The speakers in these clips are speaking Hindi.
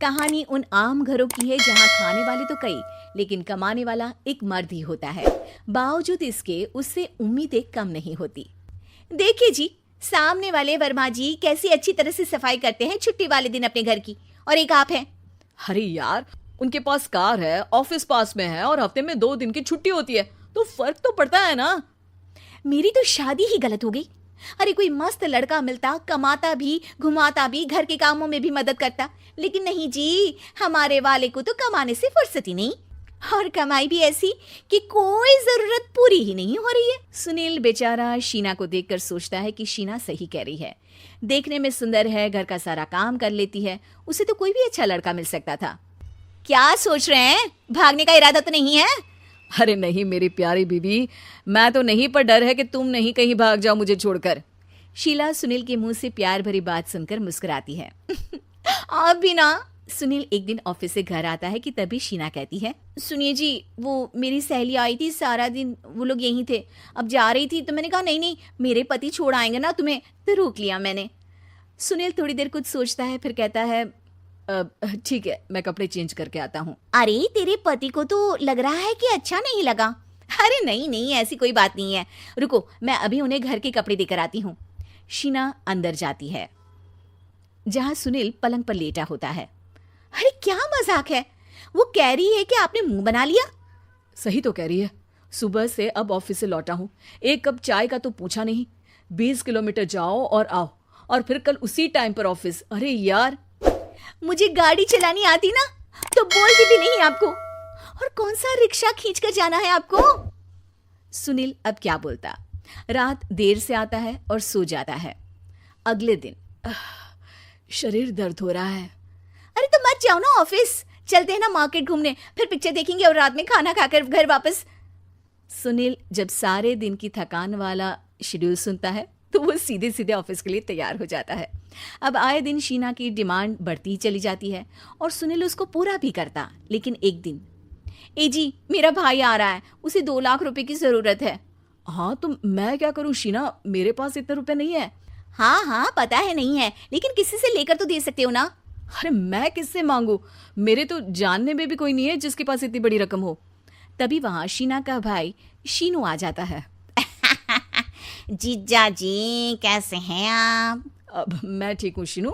कहानी उन आम घरों की है जहां खाने वाले तो कई लेकिन कमाने वाला एक मर्द ही होता है। बावजूद इसके उससे उम्मीदें कम नहीं होती। देखिए जी, सामने वाले वर्मा जी कैसी अच्छी तरह से सफाई करते हैं छुट्टी वाले दिन अपने घर की, और एक आप हैं। अरे यार, उनके पास कार है, ऑफिस पास में है और हफ्ते में 2 दिन की छुट्टी होती है, तो फर्क तो पड़ता है ना। मेरी तो शादी ही गलत हो गई। अरे कोई मस्त लड़का मिलता, कमाता भी, घुमाता भी, घर के कामों में भी मदद करता, लेकिन नहीं जी, हमारे वाले को तो कमाने से फुर्सत ही नहीं, और कमाई भी ऐसी कि कोई जरूरत पूरी ही नहीं हो रही है। सुनील बेचारा शीना को देखकर सोचता है कि शीना सही कह रही है। देखने में सुंदर है, घर का सारा काम कर लेती है, उसे तो कोई भी अच्छा लड़का मिल सकता था। क्या सोच रहे हैं? भागने का इरादा तो नहीं है? अरे नहीं मेरी प्यारी बीबी, मैं तो नहीं, पर डर है कि तुम नहीं कहीं भाग जाओ मुझे छोड़कर। शीला सुनील के मुंह से प्यार भरी बात सुनकर मुस्कुराती है। आप भी ना। सुनील एक दिन ऑफिस से घर आता है कि तभी शीना कहती है, सुनिए जी, वो मेरी सहेली आई थी, सारा दिन वो लोग यहीं थे, अब जा रही थी तो मैंने कहा नहीं नहीं, मेरे पति छोड़ आएंगे ना तुम्हें, तो रोक लिया मैंने। सुनील थोड़ी देर कुछ सोचता है, फिर कहता है, ठीक है, मैं कपड़े चेंज करके आता हूँ। अरे तेरे पति को तो लग रहा है कि अच्छा नहीं लगा। अरे नहीं नहीं, ऐसी कोई बात नहीं है, रुको मैं अभी उन्हें घर के कपड़े देकर आती हूँ। शीना अंदर जाती है जहां सुनील पलंग पर लेटा होता है। अरे क्या मजाक है, वो कह रही है कि आपने मुंह बना लिया। सही तो कह रही है, सुबह से अब ऑफिस से लौटा हूँ, एक कप चाय का तो पूछा नहीं, 20 किलोमीटर जाओ और आओ, और फिर कल उसी टाइम पर ऑफिस। अरे यार, मुझे गाड़ी चलानी आती ना तो बोलती भी नहीं आपको, और कौन सा रिक्शा खींच कर जाना है आपको। सुनील अब क्या बोलता। रात देर से आता है और सो जाता है। अगले दिन शरीर दर्द हो रहा है। अरे तो मत जाओ ना ऑफिस, चलते हैं ना मार्केट घूमने, फिर पिक्चर देखेंगे और रात में खाना खाकर घर वापस। सुनील जब सारे दिन की थकान वाला शेड्यूल सुनता है तो वो सीधे सीधे ऑफिस के लिए तैयार हो जाता है। अब आए दिन शीना की डिमांड बढ़ती ही चली जाती है और सुनील उसको पूरा भी करता, लेकिन एक दिन, ए जी मेरा भाई आ रहा है, उसे 2 लाख रुपए की जरूरत है। हाँ तो मैं क्या करूँ शीना, मेरे पास इतने रुपए नहीं है। हाँ हाँ पता है नहीं है, लेकिन किसी से लेकर तो दे सकते हो ना। अरे मैं किससे मांगू, मेरे तो जानने में भी कोई नहीं है जिसके पास इतनी बड़ी रकम हो। तभी वहां शीना का भाई शीनू आ जाता है। जीजा जी कैसे हैं आप? अब मैं ठीक हूँ शीनू,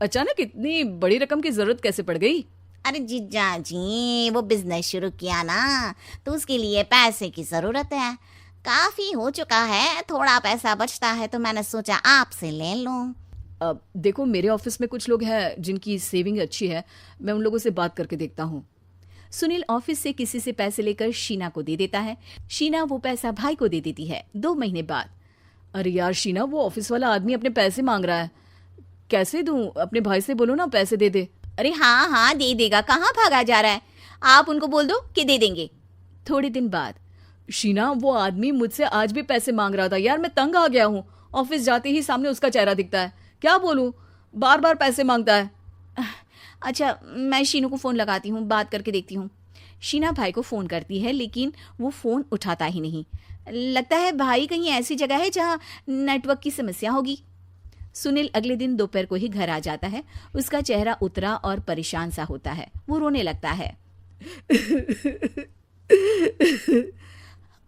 अचानक इतनी बड़ी रकम की जरूरत कैसे पड़ गई? अरे जीजा जी, वो बिजनेस शुरू किया ना तो उसके लिए पैसे की जरूरत है, काफी हो चुका है, थोड़ा पैसा बचता है तो मैंने सोचा आपसे ले लूं। अब देखो, मेरे ऑफिस में कुछ लोग हैं जिनकी सेविंग अच्छी है, मैं उन लोगों से बात करके देखता हूँ। सुनील ऑफिस से किसी से पैसे लेकर शीना को दे देता है। शीना वो पैसा भाई को दे देती है। 2 महीने बाद, अरे यार शीना, वो ऑफिस वाला आदमी अपने पैसे मांग रहा है, कैसे दूं? अपने भाई से बोलो ना पैसे दे दे। अरे हाँ हाँ दे देगा, कहाँ भागा जा रहा है, आप उनको बोल दो कि दे देंगे। थोड़े दिन बाद, शीना, वो आदमी मुझसे आज भी पैसे मांग रहा था यार, मैं तंग आ गया हूँ, ऑफिस जाते ही सामने उसका चेहरा दिखता है, क्या बोलूं, बार बार पैसे मांगता है। अच्छा मैं शीनू को फोन लगाती हूँ, बात करके देखती हूँ। शीना भाई को फोन करती है लेकिन वो फोन उठाता ही नहीं। लगता है भाई कहीं ऐसी जगह है जहाँ नेटवर्क की समस्या होगी। सुनील अगले दिन दोपहर को ही घर आ जाता है। उसका चेहरा उतरा और परेशान सा होता है, वो रोने लगता है।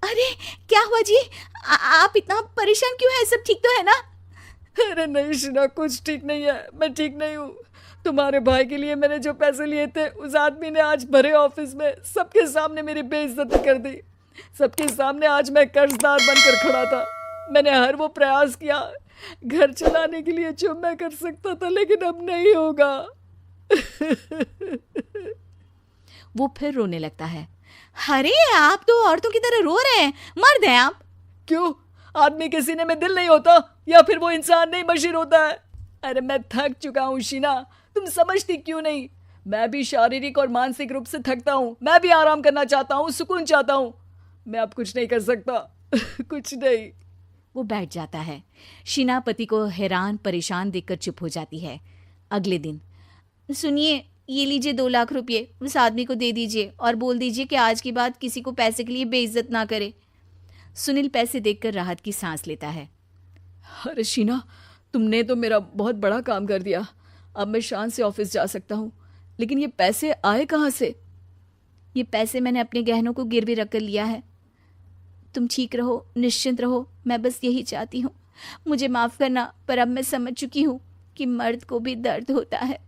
अरे क्या हुआ जी, आप इतना परेशान क्यों हैं? सब ठीक तो है ना? अरे नहीं शीना, कुछ ठीक नहीं है, मैं ठीक नहीं हूँ। तुम्हारे भाई के लिए मैंने जो पैसे लिए थे, उस आदमी ने आज भरे ऑफिस में सबके सामने मेरी बेइज्जती कर दी। सबके सामने आज मैं कर्जदार बनकर खड़ा था। मैंने हर वो प्रयास किया घर चलाने के लिए जो मैं कर सकता था, लेकिन अब नहीं होगा। वो फिर रोने लगता है। अरे आप तो औरतों की तरह रो रहे हैं, मर्द हैं आप। क्यों, आदमी के सीने में दिल नहीं होता, या फिर वो इंसान नहीं मशीन होता है? अरे मैं थक चुका हूँ शीना, तुम समझती क्यों नहीं? मैं भी शारीरिक और मानसिक रूप से थकता हूँ, मैं भी आराम करना चाहता हूँ, सुकून चाहता हूँ। मैं अब कुछ नहीं कर सकता। कुछ नहीं। वो बैठ जाता है। शीना पति को हैरान परेशान देखकर चुप हो जाती है। अगले दिन, सुनिए ये लीजिए 2 लाख रुपये, उस आदमी को दे दीजिए और बोल दीजिए कि आज के बाद किसी को पैसे के लिए बेइज्जत ना करे। सुनील पैसे देखकर राहत की सांस लेता है। अरे शीना, तुमने तो मेरा बहुत बड़ा काम कर दिया, अब मैं शान से ऑफिस जा सकता हूँ। लेकिन ये पैसे आए कहाँ से? ये पैसे मैंने अपने गहनों को गिरवी रख कर लिया है। तुम ठीक रहो, निश्चिंत रहो, मैं बस यही चाहती हूँ। मुझे माफ़ करना, पर अब मैं समझ चुकी हूँ कि मर्द को भी दर्द होता है।